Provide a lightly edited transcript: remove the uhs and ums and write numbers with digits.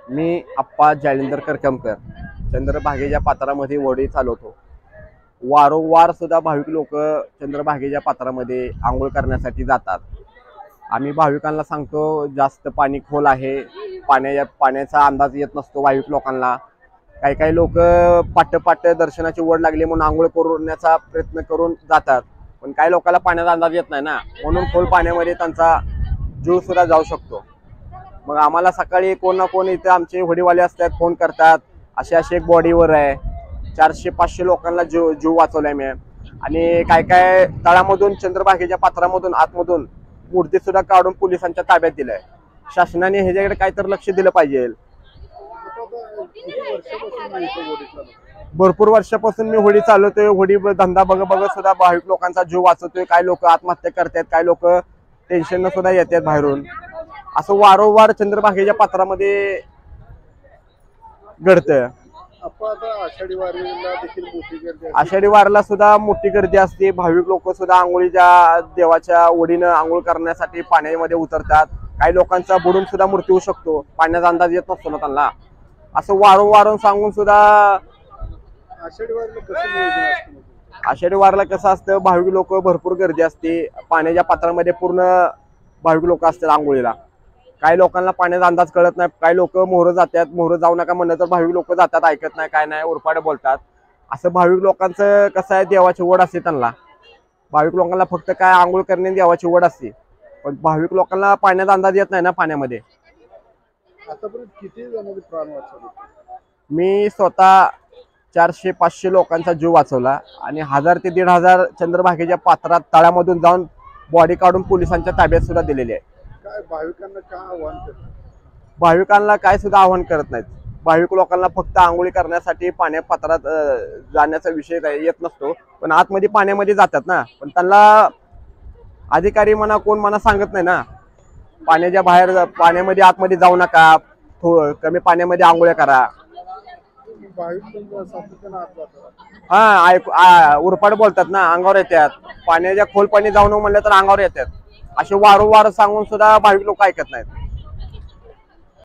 मी आप्पा जालिंदर करकमकर चंद्रभागेच्या पात्रामध्ये वडी चालवतो। वारंवार सुद्धा भाविक लोक चंद्रभागेच्या पात्रामध्ये आंघोळ करण्यासाठी जातात। आम्ही भाविकांना सांगतो जास्त पाणी खोल आहे, पाण्याचा अंदाज येत नसतो भाविक लोकांना। काही काही लोक पाट दर्शनाची ओढ लागली म्हणून आंघोळ करण्याचा प्रयत्न करून जातात, पण काही लोकांना पाण्याचा अंदाज येत नाही ना, म्हणून खोल पाण्यामध्ये त्यांचा जीव सुद्धा जाऊ शकतो। मग आम्हाला सकाळी कोण ना कोण इथे आमचे होडीवाले असतात, फोन करतात अशी अशी एक बॉडीवर आहे, 400-500 लोकांना जीव वाचवलाय मी। आणि काय काय तळामधून चंद्रभागेच्या पात्रामधून आतमधून मूर्ती सुद्धा काढून पोलिसांच्या ताब्यात दिलाय। शासनाने ह्याच्याकडे काहीतरी लक्ष दिलं पाहिजे। भरपूर वर्षापासून मी होडी चालवतोय। होडी धंदा बघत सुद्धा भाविक लोकांचा जीव वाचवतोय। काही लोक आत्महत्या करतात, काही लोक टेन्शन सुद्धा येतात बाहेरून। असं वारंवार चंद्रभागेच्या पात्रामध्ये घडतं। आषाढी वारीला सुद्धा मोठी गर्दी असते। भाविक लोक सुद्धा आंघोळीच्या देवाच्या ओढीनं आंघोळ करण्यासाठी पाण्यामध्ये उतरतात। काही लोकांचा बुडून सुद्धा मृत्यू होऊ शकतो, पाण्याचा अंदाज येत नसतो ना त्यांना। असं वारंवार सांगून सुद्धा आषाढी वारीला कसं असतं, भाविक लोक भरपूर गर्दी असते। पाण्याच्या पात्रामध्ये पूर्ण भाविक लोक असतात आंघोळीला। काही लोकांना पाण्याचा अंदाज कळत नाही, काही लोक मोहरं जातात, मोहरं जाऊ नका म्हणलं तर भाविक लोक जातात, ऐकत नाही, काय नाही, उरपाट बोलतात। असं भाविक लोकांचं कसं आहे, देवाची ओढ असते त्यांना। भाविक लोकांना फक्त काय आंघोळ करणे देवाची ओढ असते, पण भाविक लोकांना पाण्याचा अंदाज येत नाही ना पाण्यामध्ये। आतापर्यंत किती जणांचे प्राण वाचवले? मी स्वतः 400-500 लोकांचा जीव वाचवला आणि 1000 ते 1500 चंद्रभागेच्या पात्रात तळामधून जाऊन बॉडी काढून पोलिसांच्या ताब्यात सुद्धा दिलेली आहे। काय भाविकांना काय आव्हान करतात? भाविकांना काय सुद्धा आव्हान करत नाहीत। भाविक लोकांना फक्त आंघोळी करण्यासाठी पाण्या पात्रात जाण्याचा विषय येत नसतो, पण आतमध्ये पाण्यामध्ये जातात ना, पण त्यांना अधिकारी म्हणा कोण म्हणा सांगत नाही ना, पाण्याच्या बाहेर पाण्यामध्ये आतमध्ये जाऊ नका, कमी पाण्यामध्ये आंघोळ्या करा। उरपाट बोलतात ना, अंगावर येतात। पाण्याच्या खोल पाणी जाऊ नको म्हणलं तर अंगावर येतात। असे वारंवार सांगून सुद्धा भाविक लोक ऐकत नाहीत।